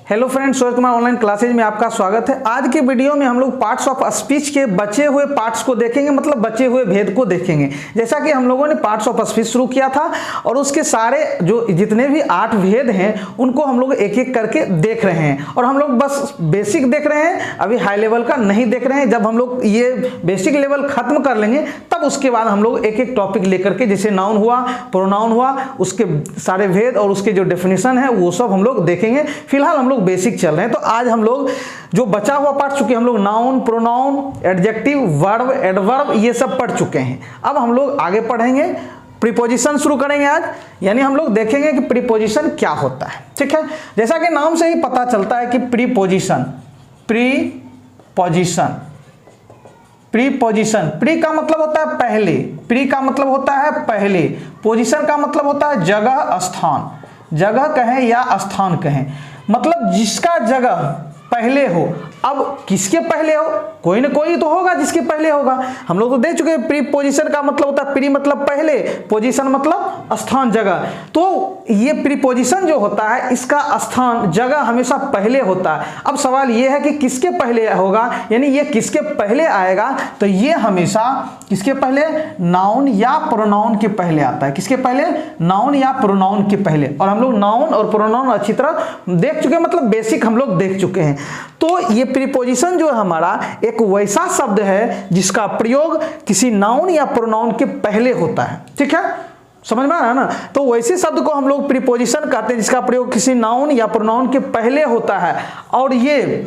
Hello friends, Suraj Kumar online classes में आपका स्वागत है। आज के वीडियो में हम लोग पार्ट्स ऑफ स्पीच के बचे हुए पार्ट्स को देखेंगे, मतलब बचे हुए भेद को देखेंगे। जैसा कि हम लोगों ने पार्ट्स ऑफ स्पीच शुरू किया था और उसके सारे जो जितने भी 8 भेद हैं उनको हम लोग एक एक करके देख रहे हैं। और हम लोग बस बेसिक देख रहे हैं, अभी हाई लेवल का नहीं देख रहे हैं। जब हम लोग ये बेसिक लेवल खत्म कर लेंगे तब उसके बाद हम लोग एक एक टॉपिक लेकर के, जैसे नाउन हुआ, प्रोनाउन हुआ, उसके सारे भेद और उसके जो डेफिनेशन है वो सब हम लोग देखेंगे। फिलहाल हम लोग बेसिक चल रहे हैं। तो आज हम लोग जो बचा हुआ पार्ट, चुके हम लोग noun, pronoun, adjective, verb, adverb ये सब पढ़ चुके हैं। अब हम लोग आगे पढ़ेंगे, प्रीपोजिशन शुरू करेंगे आज। यानी हम लोग देखेंगे कि प्रीपोजिशन क्या होता है। ठीक है, जैसा कि नाम से ही पता चलता है कि प्रीपोजिशन, प्रीपोजिशन, प्रीपोजिशन, प्री का मतलब होता है पहले, प्री का मतलब होता है पहले, पोजीशन का मतलब होता है जगह, स्थान, जगह कहें या स्थान कहें, मतलब जिसका जगह पहले हो। अब किसके पहले हो? कोई ना कोई तो होगा जिसके पहले होगा। हम लोग तो देख चुके हैं प्रीपोजिशन का मतलब होता है प्री मतलब पहले, पोजीशन मतलब स्थान, जगह। तो ये प्रीपोजिशन जो होता है इसका स्थान, जगह हमेशा पहले होता है। अब सवाल ये है कि किसके पहले होगा, यानी ये किसके पहले आएगा। तो ये हमेशा किसके पहले? नाउन या प्रोनाउन के पहले आता है। किसके पहले? नाउन या प्रोनाउन के पहले। और हम लोग नाउन और प्रोनाउन अच्छी तरह देख चुके हैं, मतलब बेसिक हम लोग देख चुके हैं। तो ये प्रीपोजिशन जो है हमारा एक वैसा शब्द है जिसका प्रयोग किसी नाउन या प्रोनाउन के पहले होता है। ठीक है, समझ में आ रहा है ना? तो वैसे शब्द को हम लोग प्रीपोजिशन कहते हैं जिसका प्रयोग किसी नाउन या प्रोनाउन के पहले होता है। और ये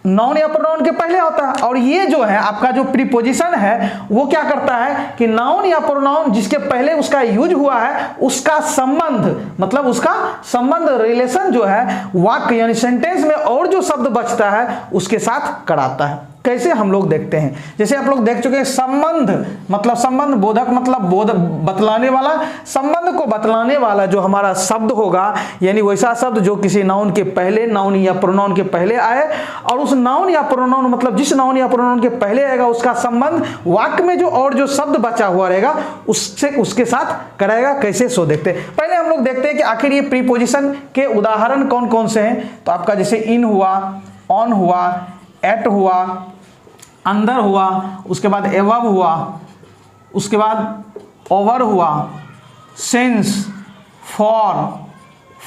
नाउन या प्रोनाउन के पहले होता है। और ये जो है आपका जो प्रीपोजिशन है वो क्या करता है कि नाउन या प्रोनाउन जिसके पहले उसका यूज हुआ है उसका संबंध, मतलब उसका संबंध, रिलेशन जो है वाक्य यानी सेंटेंस में और जो शब्द बचता है उसके साथ कराता है। कैसे हम लोग देखते हैं, जैसे आप लोग देख चुके हैं संबंध मतलब संबंध, बोधक मतलब बोध, बतलाने वाला, संबंध को बतलाने वाला जो हमारा शब्द होगा, यानी वैसा शब्द जो किसी नाउन के पहले, नाउन या प्रोनाउन के पहले आए और उस नाउन या प्रोनाउन मतलब जिस नाउन या प्रोनाउन के पहले आएगा उसका संबंध वाक्य में जो और जो शब्द बचा हुआ रहेगा उससे उसके साथ कराएगा। कैसे सो देखते हैं। पहले हम लोग देखते हैं कि आखिर ये प्रीपोजिशन के उदाहरण कौन कौन से हैं। तो आपका जैसे इन हुआ, ऑन हुआ, एट हुआ, अंदर हुआ, उसके बाद एवब हुआ, उसके बाद ओवर हुआ, सिंस, फॉर,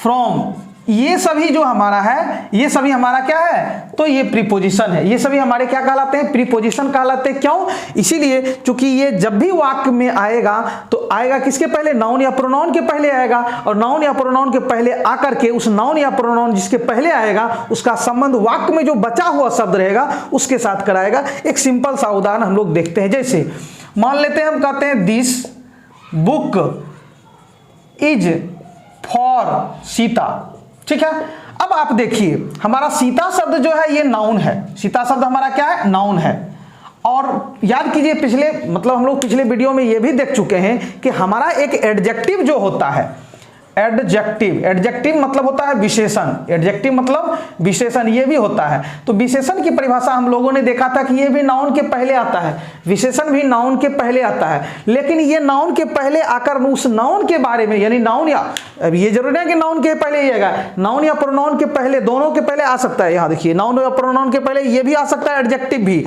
फ्रॉम, ये सभी जो हमारा है ये सभी हमारा क्या है? तो ये प्रीपोजिशन है। ये सभी हमारे क्या कहलाते हैं? प्रीपोजिशन कहलाते हैं। क्यों? इसीलिए क्योंकि ये जब भी वाक्य में आएगा तो आएगा किसके पहले? नाउन या प्रोनाउन के पहले आएगा। और नाउन या प्रोनाउन के पहले आकर के उस नाउन या प्रोनाउन जिसके पहले आएगा उसका संबंध वाक्य में जो बचा हुआ शब्द रहेगा उसके साथ कराएगा। एक सिंपल सा उदाहरण हम लोग देखते हैं। जैसे मान लेते हैं हम कहते हैं this book is for Sita. ठीक है, अब आप देखिए हमारा सीता शब्द जो है ये नाउन है। सीता शब्द हमारा क्या है? नाउन है। और याद कीजिए पिछले मतलब हम लोग पिछले वीडियो में ये भी देख चुके हैं कि हमारा एक एडजेक्टिव जो होता है, एडजेक्टिव, एडजेक्टिव मतलब होता है विशेषण, एडजेक्टिव मतलब विशेषण, ये भी होता है। तो विशेषण की परिभाषा हम लोगों ने देखा था कि ये भी नाउन के पहले आता है, विशेषण भी नाउन के पहले आता है। लेकिन ये नाउन के पहले आकर उस नाउन के बारे में, यानी नाउन या, अब ये जरूरी नहीं है कि नाउन के पहले ही आएगा, नाउन या प्रोनाउन के पहले, दोनों के पहले आ सकता है। यहाँ देखिए नाउन या प्रोनाउन के पहले ये भी आ सकता है, एडजेक्टिव भी,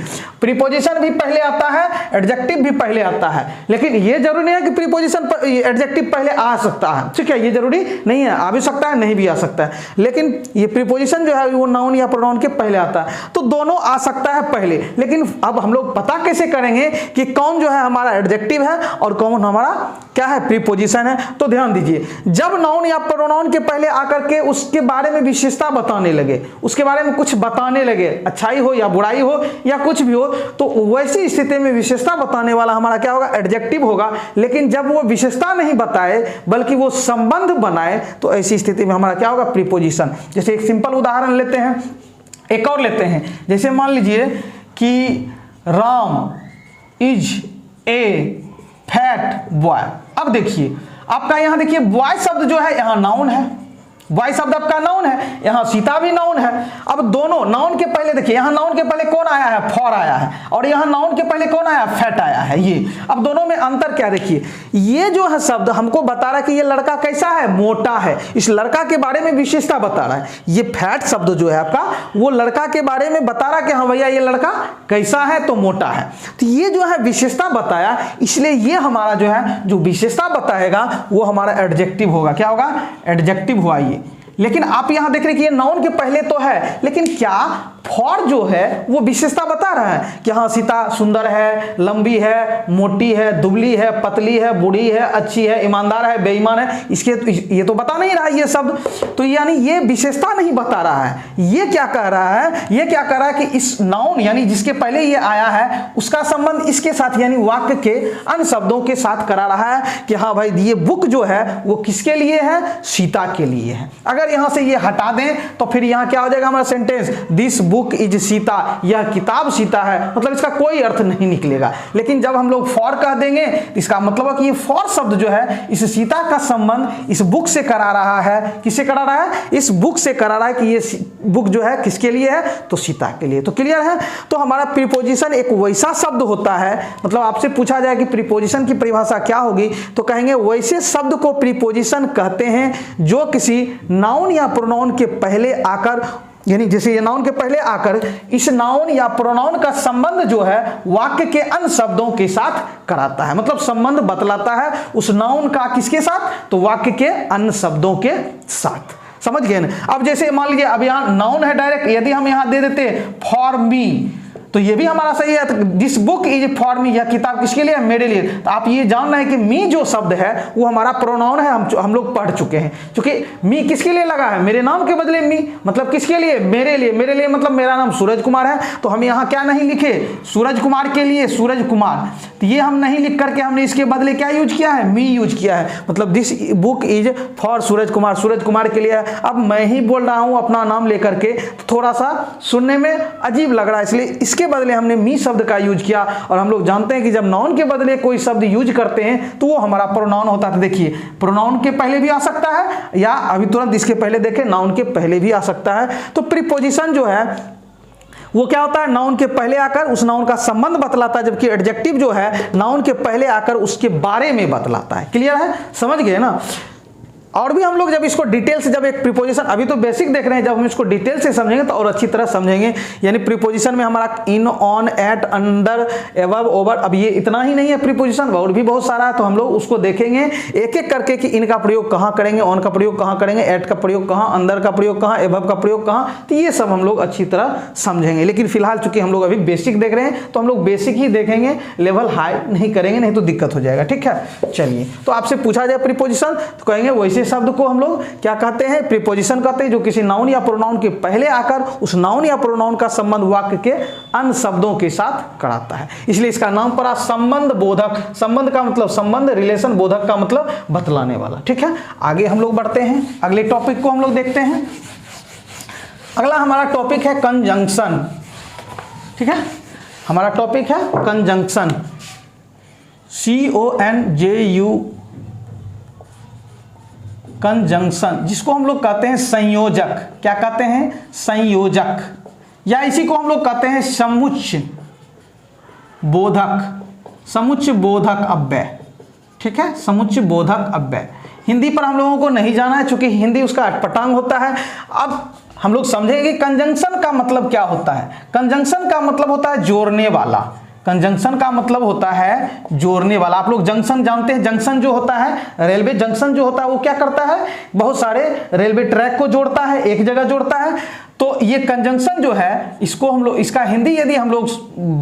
प्रीपोजिशन भी पहले आता है, एडजेक्टिव भी पहले आता है। लेकिन ये जरूरी नहीं है कि प्रीपोजिशन एडजेक्टिव पहले आ सकता है। ठीक है, ये जरूरी नहीं है, आ भी सकता है, नहीं भी आ सकता है। लेकिन ये प्रीपोजिशन जो है वो नाउन या प्रोनाउन के पहले आता है। तो दोनों आ सकता है पहले। लेकिन अब हम लोग पता कैसे करेंगे कि कौन जो है हमारा एडजेक्टिव है और कौन हमारा क्या है? प्रीपोजिशन है। तो ध्यान दीजिए, जब नाउन या प्रोनाउन के पहले आकर के उसके बारे में विशेषता बताने लगे, उसके बारे में कुछ बताने लगे, अच्छाई हो या बुराई हो या कुछ भी हो, तो वैसी स्थिति में विशेषता बताने वाला हमारा क्या होगा? एडजेक्टिव होगा। लेकिन जब वो विशेषता नहीं बताए बल्कि वो संबंध बनाए तो ऐसी स्थिति में हमारा क्या होगा? प्रीपोजिशन। जैसे एक सिंपल उदाहरण लेते हैं, एक और लेते हैं। जैसे मान लीजिए कि Ram is a fat boy. अब देखिए आपका यहां देखिए बॉय शब्द जो है यहां नाउन है वाई शब्द आपका नाउन है, यहाँ सीता भी नाउन है। अब दोनों नाउन के पहले देखिए, यहाँ नाउन के पहले कौन आया है, फॉर आया है, और यहाँ नाउन के पहले कौन आया, फैट आया है। ये अब दोनों में अंतर क्या देखिए, ये जो है शब्द हमको बता रहा है कि ये लड़का कैसा है, मोटा है, इस लड़का के बारे में विशेषता बता रहा है। ये फैट शब्द जो है आपका वो लड़का के बारे में बता रहा है कि हाँ भैया ये लड़का कैसा है, तो मोटा है। तो ये जो है विशेषता बताया, इसलिए ये हमारा जो है जो विशेषता बताएगा वो हमारा एडजेक्टिव होगा। क्या होगा, एडजेक्टिव हुआ ये। लेकिन आप यहां देख रहे हैं कि ये नाउन के पहले तो है, लेकिन क्या फॉर जो है वो विशेषता बता रहा है कि हाँ सीता सुंदर है, लंबी है, मोटी है, दुबली है, पतली है, बूढ़ी है, अच्छी है, ईमानदार है, बेईमान है, इसके ये तो बता नहीं रहा है ये शब्द। तो यानी ये विशेषता नहीं बता रहा है। ये क्या कह रहा है, ये क्या कह रहा है कि इस नाउन यानी जिसके पहले ये आया है उसका संबंध इसके साथ यानी वाक्य के अन्य शब्दों के साथ करा रहा है कि हाँ भाई ये बुक जो है वो किसके लिए है, सीता के लिए है। अगर यहां से ये हटा दें तो फिर यहां क्या हो जाएगा हमारा sentence, this book is Sita, यह किताब सीता है, मतलब इसका कोई अर्थ नहीं निकलेगा। लेकिन जब हम लोग फॉर कह देंगे तो इसका मतलब है कि ये फॉर शब्द जो है इस सीता का संबंध इस बुक से करा रहा है। किससे करा रहा है, इस बुक से करा रहा है कि ये बुक जो है किसके लिए है, तो सीता के लिए। तो क्लियर है। तो हमारा प्रीपोजिशन एक वैसा शब्द होता है, मतलब आपसे पूछा जाए कि प्रीपोजिशन की परिभाषा क्या होगी, तो कहेंगे वैसे शब्द को प्रीपोजिशन कहते हैं जो किसी नाउन या प्रोनाउन के पहले आकर, यानी जैसे ये नाउन के पहले आकर इस नाउन या प्रोनाउन का संबंध जो है वाक्य के अन्य शब्दों के साथ कराता है, मतलब संबंध बतलाता है उस नाउन का किसके साथ, तो वाक्य के अन्य शब्दों के साथ। समझ गए ना। अब जैसे मान लीजिए अब यहाँ नाउन है डायरेक्ट, यदि हम यहाँ दे देते फॉर मी तो ये भी हमारा सही है। This book is for me, यह किताब किसके लिए है, मेरे लिए। तो आप ये जान रहे हैं कि मी जो शब्द है वो हमारा प्रोनाउन है, हम लोग पढ़ चुके हैं। क्योंकि मी किसके लिए लगा है, मेरे नाम के बदले मी, मतलब किसके लिए, मेरे लिए। मेरे लिए मतलब मेरा नाम सूरज कुमार है, तो हम यहाँ क्या नहीं लिखे, सूरज कुमार के लिए सूरज कुमार, तो ये हम नहीं लिख करके हमने इसके बदले क्या यूज किया है, मी यूज किया है। मतलब this book is for Suraj Kumar, Suraj Kumar के लिए। अब मैं ही बोल रहा हूँ अपना नाम लेकर के, तो थोड़ा सा सुनने में अजीब लग रहा है, इसलिए इसके बदले हमने मी शब्द का यूज किया। और हम लोग जानते हैं कि जब नाउन के बदले कोई शब्द यूज करते हैं तो वो हमारा प्रोनाउन होता है। देखिए प्रोनाउन के पहले भी आ सकता है या अभी तुरंत इसके पहले देखें नाउन के पहले भी आ सकता है। तो प्रीपोजिशन जो है वो क्या होता है, नाउन के पहले आकर उस नाउन का संबंध बतलाता है, जबकि एडजेक्टिव जो है नाउन के पहले आकर उसके बारे में बतलाता है। क्लियर है, समझ गए ना। और भी हम लोग जब इसको डिटेल से, जब एक प्रीपोजिशन, अभी तो बेसिक देख रहे हैं, जब हम इसको डिटेल से समझेंगे तो और अच्छी तरह समझेंगे। यानी प्रीपोजिशन में हमारा in, on, at, under, above, over, अब ये इतना ही नहीं है प्रीपोजिशन, और भी बहुत सारा है। तो हम लोग उसको देखेंगे एक एक करके कि इनका प्रयोग कहाँ करेंगे, ऑन का प्रयोग कहाँ करेंगे, एट का प्रयोग कहाँ, अंदर का प्रयोग कहाँ, एबव का प्रयोग कहाँ, तो ये सब हम लोग अच्छी तरह समझेंगे। लेकिन फिलहाल चूंकि हम लोग अभी बेसिक देख रहे हैं तो हम लोग बेसिक ही देखेंगे, लेवल हाई नहीं करेंगे, नहीं तो दिक्कत हो जाएगा। ठीक है, चलिए। तो आपसे पूछा जाए प्रीपोजिशन तो कहेंगे वैसे शब्द को हम लोग क्या कहते हैं, प्रीपोजिशन कहते हैं, जो किसी नाउन या प्रोनाउन के पहले आकर उस नाउन या प्रोनाउन का संबंध वाक्य के अन्य शब्दों के साथ कराता है। इसलिए इसका नाम पड़ा संबंध बोधक। संबंध का मतलब संबंध, रिलेशन, बोधक का मतलब बतलाने वाला। ठीक है, आगे हम लोग बढ़ते हैं, अगले टॉपिक को हम लोग देखते हैं। अगला हमारा टॉपिक है कंजंक्शन। ठीक है, हमारा टॉपिक है कंजंक्शन, CONJU, कंजंक्शन, जिसको हम लोग कहते हैं संयोजक। क्या कहते हैं, संयोजक, या इसी को हम लोग कहते हैं समुच्चय बोधक, समुच्चय बोधक अव्यय। ठीक है, समुच्चय बोधक अव्यय। हिंदी पर हम लोगों को नहीं जाना है क्योंकि हिंदी उसका अटपटांग होता है। अब हम लोग समझेंगे कंजंक्शन का मतलब क्या होता है। कंजंक्शन का मतलब होता है जोड़ने वाला। कंजंक्शन का मतलब होता है जोड़ने वाला। आप लोग जंक्शन जानते हैं, जंक्शन जो होता है, रेलवे जंक्शन जो होता है वो क्या करता है, बहुत सारे रेलवे ट्रैक को जोड़ता है, एक जगह जोड़ता है। तो ये कंजंक्शन जो है इसको हम लोग, इसका हिंदी यदि हम लोग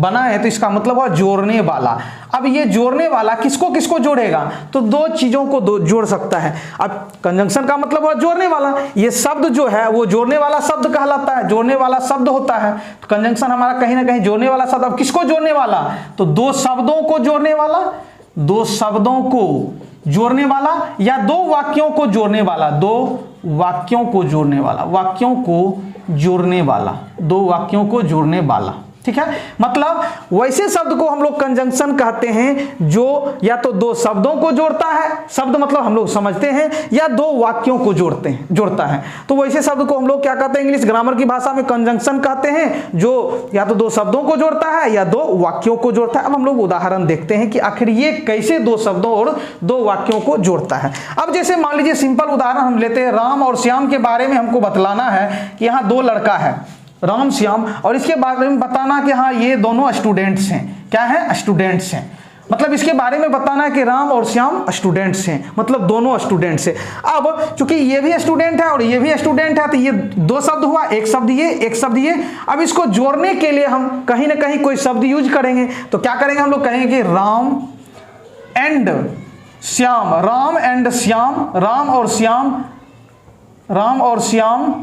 बनाए तो इसका मतलब है जोड़ने वाला। अब ये जोड़ने वाला किसको किसको जोड़ेगा, तो दो चीजों को जोड़ सकता है। अब कंजंक्शन का मतलब है जोड़ने वाला, ये शब्द जो है वो जोड़ने वाला शब्द कहलाता है, जोड़ने वाला शब्द होता है। तो कंजंक्शन हमारा कहीं ना कहीं जोड़ने वाला शब्द। अब किसको जोड़ने वाला, तो दो शब्दों को जोड़ने वाला, दो शब्दों को जोड़ने वाला, या दो वाक्यों को जोड़ने वाला, दो वाक्यों को जोड़ने वाला, वाक्यों को जोड़ने वाला, दो वाक्यों को जोड़ने वाला। ठीक है। मतलब वैसे शब्द को हम लोग कंजंक्शन कहते हैं जो या तो दो शब्दों को जोड़ता है, शब्द मतलब हम लोग समझते हैं, या दो वाक्यों को जोड़ता है। तो वैसे शब्द को हम लोग क्या कहते हैं, इंग्लिश ग्रामर की भाषा में कंजंक्शन कहते हैं, जो या तो दो शब्दों को जोड़ता है या दो वाक्यों को जोड़ता है। अब हम लोग उदाहरण देखते हैं कि आखिर ये कैसे दो शब्दों और दो वाक्यों को जोड़ता है। अब जैसे मान लीजिए सिंपल उदाहरण हम लेते हैं, राम और श्याम के बारे में हमको बतलाना है कि यहाँ दो लड़का है, राम श्याम, और इसके बारे में बताना कि हाँ ये दोनों स्टूडेंट्स हैं। क्या है? स्टूडेंट्स हैं। मतलब इसके बारे में बताना है कि राम और श्याम स्टूडेंट्स हैं, मतलब दोनों स्टूडेंट्स हैं। अब चूंकि ये भी स्टूडेंट है और ये भी स्टूडेंट है, तो ये दो शब्द हुआ, एक शब्द ये, एक शब्द ये। अब इसको जोड़ने के लिए हम कहीं ना कहीं कोई शब्द यूज करेंगे। तो क्या करेंगे, हम लोग कहेंगे कि राम एंड श्याम, राम एंड श्याम, राम और श्याम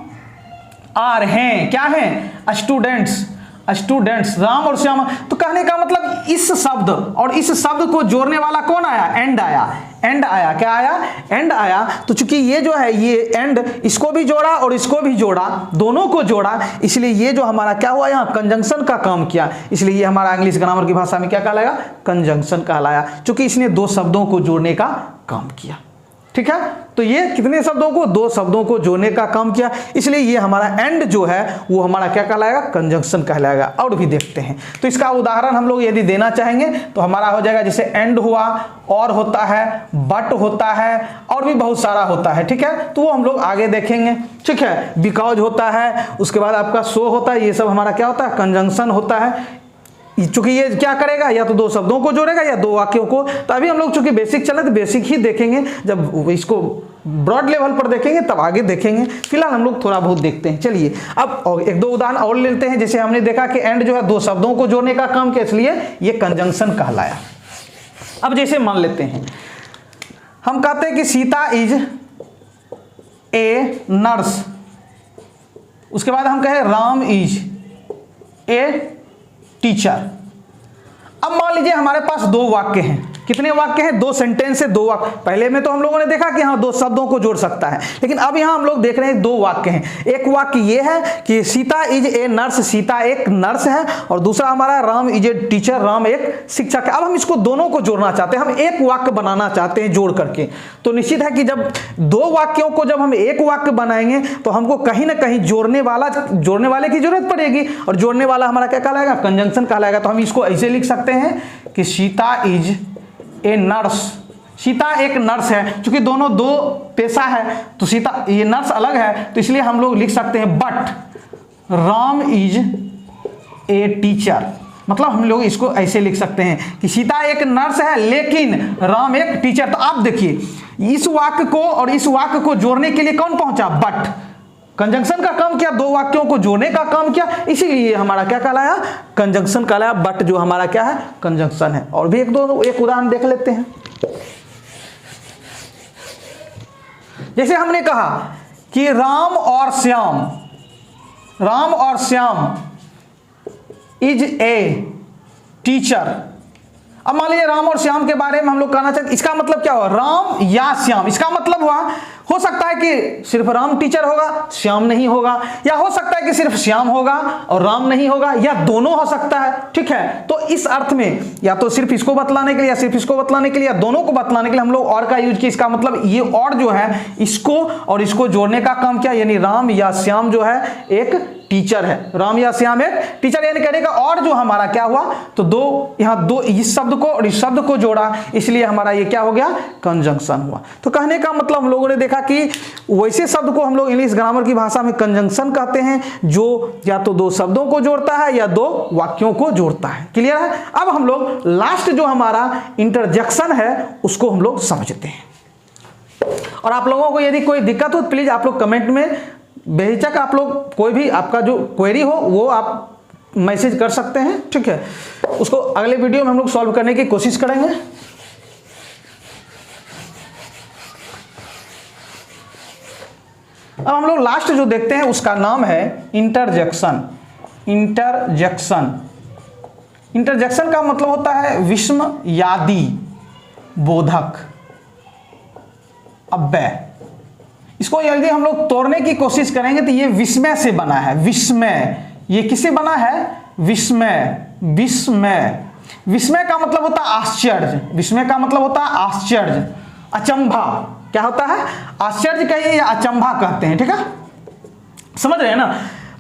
आर हैं, क्या हैं? स्टूडेंट्स, राम और श्याम। तो कहने का मतलब इस शब्द और इस शब्द को जोड़ने वाला कौन आया? एंड आया। क्या आया? एंड आया। तो चूंकि ये जो है ये एंड, इसको भी जोड़ा और इसको भी जोड़ा, दोनों को जोड़ा, इसलिए ये जो हमारा क्या हुआ, यहाँ कंजंक्शन का काम किया। इसलिए ये हमारा इंग्लिश ग्रामर की भाषा में क्या कहलाएगा? कंजंक्शन कहलाया, चूंकि इसने दो शब्दों को जोड़ने का काम किया। ठीक है। तो ये कितने शब्दों को? दो शब्दों को जोड़ने का काम किया, इसलिए ये हमारा एंड जो है वो हमारा क्या कहलाएगा? कंजंक्शन कहलाएगा। और भी देखते हैं, तो इसका उदाहरण हम लोग यदि देना चाहेंगे तो हमारा हो जाएगा, जैसे एंड हुआ, और होता है, बट होता है, और भी बहुत सारा होता है। ठीक है, तो वो हम लोग आगे देखेंगे। ठीक है, बिकॉज होता है, उसके बाद आपका सो होता है, ये सब हमारा क्या होता है? कंजंक्शन होता है। चूंकि ये क्या करेगा, या तो दो शब्दों को जोड़ेगा या दो वाक्यों को। तो अभी हम लोग चूंकि बेसिक चले तो बेसिक ही देखेंगे, जब इसको ब्रॉड लेवल पर देखेंगे तब आगे देखेंगे। फिलहाल हम लोग थोड़ा बहुत देखते हैं। चलिए अब एक दो उदाहरण और लेते हैं। जैसे हमने देखा कि एंड जो है दो शब्दों को जोड़ने का काम किया, इसलिए ये कंजंक्शन कहलाया। अब जैसे मान लेते हैं, हम कहते हैं कि सीता इज ए नर्स, उसके बाद हम कहें राम इज ए टीचर। अब मान लीजिए हमारे पास दो वाक्य हैं। कितने वाक्य हैं? दो सेंटेंस से दो वाक्य। पहले में तो हम लोगों ने देखा कि हाँ दो शब्दों को जोड़ सकता है, लेकिन अब यहां हम लोग देख रहे हैं दो वाक्य हैं। एक वाक्य ये है कि Sita is a nurse, Sita एक नर्स है, और दूसरा हमारा Ram is a teacher, Ram एक शिक्षक है। अब हम इसको दोनों को जोड़ना चाहते हैं, हम एक वाक्य बनाना चाहते हैं जोड़ करके। तो निश्चित है कि जब दो वाक्यों को जब हम एक वाक्य बनाएंगे तो हमको कहीं ना कहीं जोड़ने वाले की जरूरत पड़ेगी, और जोड़ने वाला हमारा क्या कहलाएगा? कंजंक्शन कहलाएगा। तो हम इसको ऐसे लिख सकते हैं कि Sita is a nurse, Sita एक नर्स है। क्योंकि दोनों दो पेशा है, तो सीता ये नर्स अलग है, तो इसलिए हम लोग लिख सकते हैं but Ram is a teacher. मतलब हम लोग इसको ऐसे लिख सकते हैं कि सीता एक नर्स है लेकिन राम एक टीचर। तो आप देखिए इस वाक्य को और इस वाक्य को जोड़ने के लिए कौन पहुंचा? बट। कंजंक्शन का काम किया, दो वाक्यों को जोड़ने का काम किया, इसीलिए हमारा क्या कहलाया? कंजंक्शन कहलाया। बट जो हमारा क्या है? कंजंक्शन है। और भी एक उदाहरण देख लेते हैं। जैसे हमने कहा कि राम और श्याम इज ए टीचर। अब मान लीजिए राम और श्याम के बारे में हम लोग कहना चाहते, इसका मतलब क्या हुआ? राम या श्याम। इसका मतलब हुआ, हो सकता है कि सिर्फ राम टीचर होगा, श्याम नहीं होगा, या हो सकता है कि सिर्फ श्याम होगा और राम नहीं होगा, या दोनों हो सकता है। ठीक है, तो इस अर्थ में या तो सिर्फ इसको बतलाने के लिए या सिर्फ इसको बतलाने के लिए या दोनों को बतलाने के लिए हम लोग और का यूज किया। इसका मतलब ये और जो है इसको और इसको जोड़ने का काम किया, यानी राम या श्याम जो है एक टीचर है, राम या श्याम एक टीचर। यानी कहने का और जो हमारा क्या हुआ, तो दो यहां दो इस शब्द को और इस शब्द को जोड़ा, इसलिए हमारा ये क्या हो गया? कंजंक्शन हुआ। तो कहने का मतलब हम लोगों ने देखा कि वैसे शब्द को हम लोग इंग्लिश ग्रामर की भाषा में कंजंक्शन कहते हैं, जो या तो दो शब्दों को जोड़ता है या दो वाक्यों को जोड़ता है। क्लियर है? अब हम लोग लास्ट जो हमारा इंटरजेक्शन है उसको हम लोग समझते हैं। और आप लोगों को यदि कोई दिक्कत हो प्लीज आप लोग कमेंट में बेहिचक आप लोग कोई भी आपका जो क्वेरी हो वो आप मैसेज कर सकते हैं। ठीक है, उसको अगले वीडियो में हम लोग सॉल्व करने की कोशिश करेंगे। अब हम लोग लास्ट जो देखते हैं उसका नाम है इंटरजेक्शन। इंटरजेक्शन का मतलब होता है विस्मयादि बोधक अव्यय। इसको यदि हम लोग तोड़ने की कोशिश करेंगे तो ये विस्मय से बना है। विस्मय ये किससे बना है? विस्मय, विस्मय, विस्मय का मतलब होता है आश्चर्य, विस्मय का मतलब होता है आश्चर्य। अचंभा क्या होता है, आश्चर्य कहिए या अचंभा कहते हैं, ठीक है, समझ रहे हैं ना।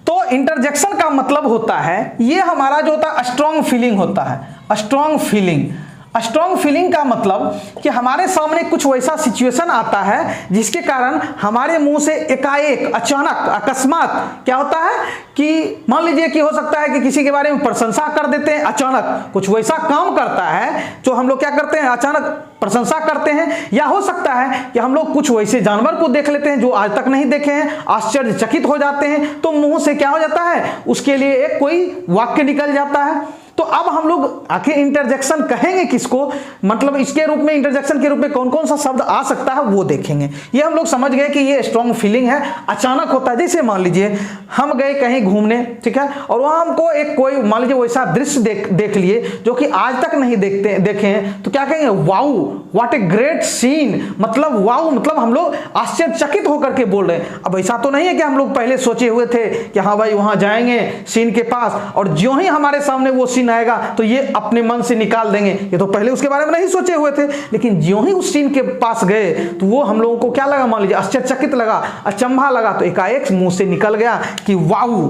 तो इंटरजेक्शन का मतलब होता है, ये हमारा जो होता है स्ट्रॉन्ग फीलिंग होता है, स्ट्रॉन्ग फीलिंग। स्ट्रॉन्ग फीलिंग का मतलब कि हमारे सामने कुछ वैसा सिचुएशन आता है जिसके कारण हमारे मुंह से एकाएक, अचानक, अकस्मात क्या होता है कि मान लीजिए कि हो सकता है कि किसी के बारे में प्रशंसा कर देते हैं, अचानक कुछ वैसा काम करता है जो हम लोग क्या करते हैं, अचानक प्रशंसा करते हैं। या हो सकता है कि हम लोग कुछ वैसे जानवर को देख लेते हैं जो आज तक नहीं देखे हैं, आश्चर्यचकित हो जाते हैं, तो मुंह से क्या हो जाता है, उसके लिए एक कोई वाक्य निकल जाता है। तो अब हम लोग आखिर इंटरजेक्शन कहेंगे किसको, मतलब इसके रूप में, इंटरजेक्शन के रूप में कौन कौन सा शब्द आ सकता है वो देखेंगे। ये हम लोग समझ गए कि ये स्ट्रॉन्ग फीलिंग है, अचानक होता है। जैसे मान लीजिए हम गए कहीं घूमने, ठीक है, और वहां हमको एक कोई मान लीजिए वैसा दृश्य देख लिए जो कि आज तक नहीं देखे हैं, तो क्या कहेंगे, wow what a great scene, मतलब वाओ, मतलब हम लोग आश्चर्यचकित होकर के बोल रहे हैं। अब ऐसा तो नहीं है कि हम लोग पहले सोचे हुए थे कि हाँ भाई वहां जाएंगे सीन के पास, और ज्यों ही हमारे सामने वो सीन आएगा तो ये अपने मन से निकाल देंगे। ये तो पहले उसके बारे में नहीं सोचे हुए थे, लेकिन ज्यों ही उस सीन के पास गए तो वो हम लोगों को क्या लगा, मान लीजिए आश्चर्यचकित लगा, अचंभा लगा, तो एकाएक मुंह से निकल गया कि wow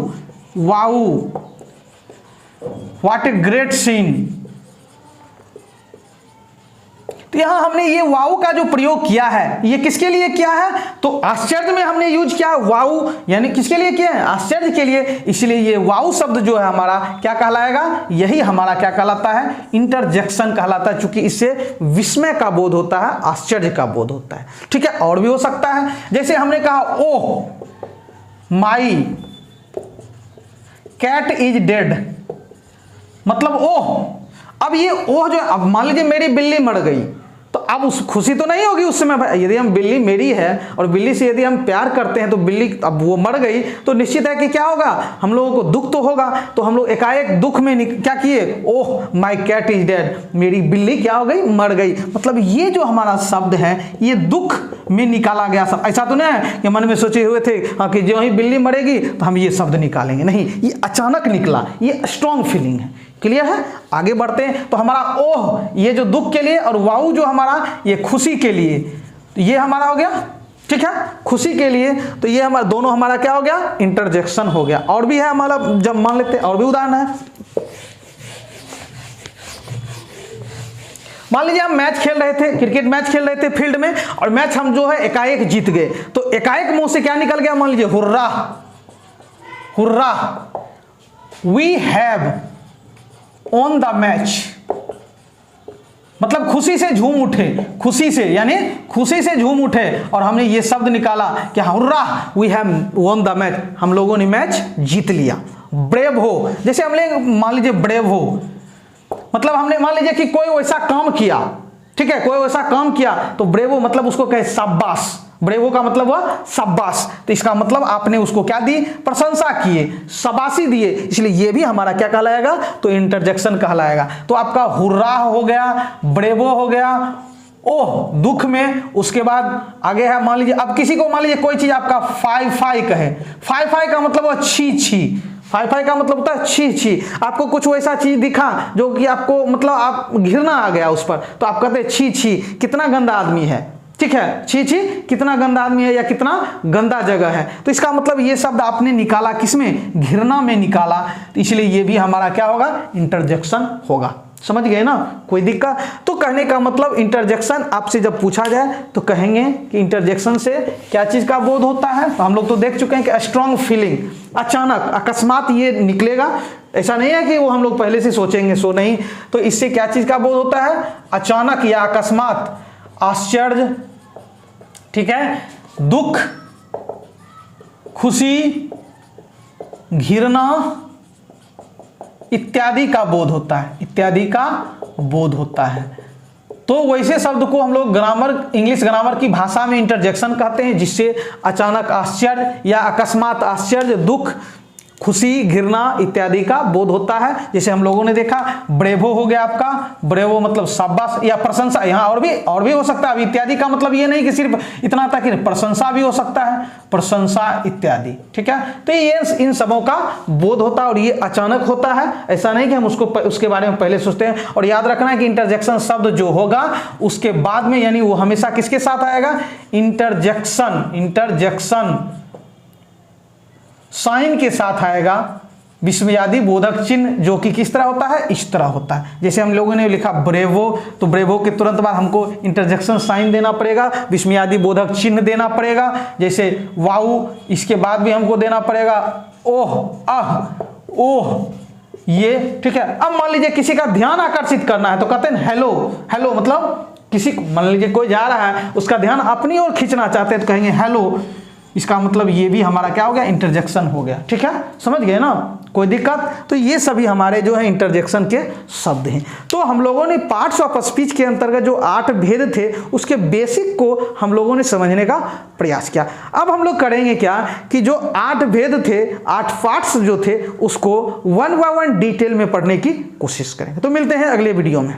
wow what a great scene. तो यहां हमने ये वाऊ का जो प्रयोग किया है, ये किसके लिए किया है, तो आश्चर्य में हमने यूज किया वाऊ, यानी किसके लिए किया है, आश्चर्य के लिए। इसलिए ये वाऊ शब्द जो है हमारा क्या कहलाएगा, यही हमारा क्या कहलाता है, इंटरजेक्शन कहलाता है, क्योंकि इससे विस्मय का बोध होता है, आश्चर्य का बोध होता है। ठीक है, और भी हो सकता है, जैसे हमने कहा ओह माई कैट इज डेड, मतलब ओह। अब ये ओह जो, अब मान लीजिए मेरी बिल्ली मर गई, तो अब उस खुशी तो नहीं होगी उस समय। यदि हम बिल्ली मेरी है और बिल्ली से यदि हम प्यार करते हैं, तो बिल्ली अब वो मर गई तो निश्चित है कि क्या होगा, हम लोगों को दुख तो होगा। तो हम लोग एकाएक दुख में क्या किए, oh my cat is dead, मेरी बिल्ली क्या हो गई, मर गई। मतलब ये जो हमारा शब्द है ये दुख में निकाला गया शब्द। ऐसा तो नहीं है कि मन में सोचे हुए थे हाँ कि जो ही बिल्ली मरेगी तो हम ये शब्द निकालेंगे, नहीं, ये अचानक निकला, ये स्ट्रॉन्ग फीलिंग है। क्लियर है, आगे बढ़ते हैं। तो हमारा ओह ये जो दुख के लिए, और वाऊ जो हमारा ये खुशी के लिए, तो ये हमारा हो गया, ठीक है, खुशी के लिए। तो ये हमारा दोनों हमारा क्या हो गया, इंटरजेक्शन हो गया। और भी है हमारा, जब मान लेते हैं और भी उदाहरण है। मान लीजिए हम मैच खेल रहे थे, क्रिकेट मैच खेल रहे थे फील्ड में, और मैच हम जो है एकाएक जीत गए। तो एकाएक मुंह से क्या निकल गया, मान लीजिए hurrah, hurrah we have won the match, मतलब खुशी से झूम उठे, खुशी से, यानी खुशी से झूम उठे, और हमने ये शब्द निकाला कि hurrah we have won the match, हम लोगों ने मैच जीत लिया। ब्रेव हो, जैसे हमने मान लीजिए ब्रेव हो, मतलब हमने मान लीजिए कि कोई वैसा काम किया, ठीक है, कोई वैसा काम किया, तो ब्रेवो मतलब उसको कहे शाबाश, ब्रेवो का मतलब हुआ शाबाश। तो इसका मतलब आपने उसको क्या दी, प्रशंसा किए, शाबाशी दिए, इसलिए ये भी हमारा क्या कहलाएगा, तो इंटरजेक्शन कहलाएगा। तो आपका हुर्रा हो गया, ब्रेवो हो गया, ओह दुख में, उसके बाद आगे है मान लीजिए, अब किसी को मान लीजिए कोई चीज आपका फाई फाई कहे, फाई फाई का मतलब हुआ छी छी, फाई फाई का मतलब होता है छी छी। आपको कुछ वैसा चीज दिखा जो कि आपको मतलब आप घृणा आ गया उस पर, तो आप कहते हैं छी छी कितना गंदा आदमी है, ठीक है, छी छी कितना गंदा आदमी है, या कितना गंदा जगह है। तो इसका मतलब ये शब्द आपने निकाला किसमें, घृणा में निकाला, तो इसलिए ये भी हमारा क्या होगा, इंटरजेक्शन होगा। समझ गए ना, कोई दिक्कत। तो कहने का मतलब इंटरजेक्शन आपसे जब पूछा जाए तो कहेंगे कि इंटरजेक्शन से क्या चीज का बोध होता है। तो हम लोग तो देख चुके हैं कि स्ट्रॉन्ग फीलिंग, अचानक अकस्मात ये निकलेगा, ऐसा नहीं है कि वो हम लोग पहले से सोचेंगे, सो नहीं। तो इससे क्या चीज का बोध होता है, अचानक या अकस्मात, आश्चर्य, ठीक है, दुख, खुशी, घृणा इत्यादि का बोध होता है, इत्यादि का बोध होता है। तो वैसे शब्द को हम लोग ग्रामर, इंग्लिश ग्रामर की भाषा में इंटरजेक्शन कहते हैं, जिससे अचानक आश्चर्य या अकस्मात आश्चर्य, दुख, खुशी, घृणा इत्यादि का बोध होता है। जैसे हम लोगों ने देखा ब्रेवो हो गया आपका, ब्रेवो मतलब शाबाश या प्रशंसा, यहाँ और भी हो सकता है। अब इत्यादि का मतलब ये नहीं कि सिर्फ इतना तक, प्रशंसा भी हो सकता है, प्रशंसा इत्यादि, ठीक है। तो ये इन सबों का बोध होता है और ये अचानक होता है, ऐसा नहीं कि हम उसके बारे में पहले सोचते हैं। और याद रखना है कि इंटरजेक्शन शब्द जो होगा उसके बाद में, यानी वो हमेशा किसके साथ आएगा, इंटरजेक्शन साइन के साथ आएगा। विस्मयादि बोधक चिन्ह जो कि किस तरह होता है, इस तरह होता है। जैसे हम लोगों ने लिखा ब्रेवो, तो ब्रेवो के तुरंत बाद हमको इंटरजेक्शन साइन देना पड़ेगा, विस्मयादि बोधक चिन्ह देना पड़ेगा। जैसे वाऊ, इसके बाद भी हमको देना पड़ेगा ओह, आह, ओह, ये, ठीक है। अब मान लीजिए किसी का ध्यान आकर्षित करना है तो कहते हैं हेलो। हेलो मतलब किसी को, मान लीजिए कोई जा रहा है, उसका ध्यान अपनी ओर खींचना चाहते हैं तो कहेंगे हेलो। इसका मतलब ये भी हमारा क्या हो गया, इंटरजेक्शन हो गया, ठीक है। समझ गए ना, कोई दिक्कत? तो ये सभी हमारे जो है इंटरजेक्शन के शब्द हैं। तो हम लोगों ने पार्ट्स ऑफ स्पीच के अंतर्गत जो 8 भेद थे उसके बेसिक को हम लोगों ने समझने का प्रयास किया। अब हम लोग करेंगे क्या कि जो 8 भेद थे, 8 पार्ट्स जो थे, उसको 1 बाय 1 डिटेल में पढ़ने की कोशिश करेंगे। तो मिलते हैं अगले वीडियो में।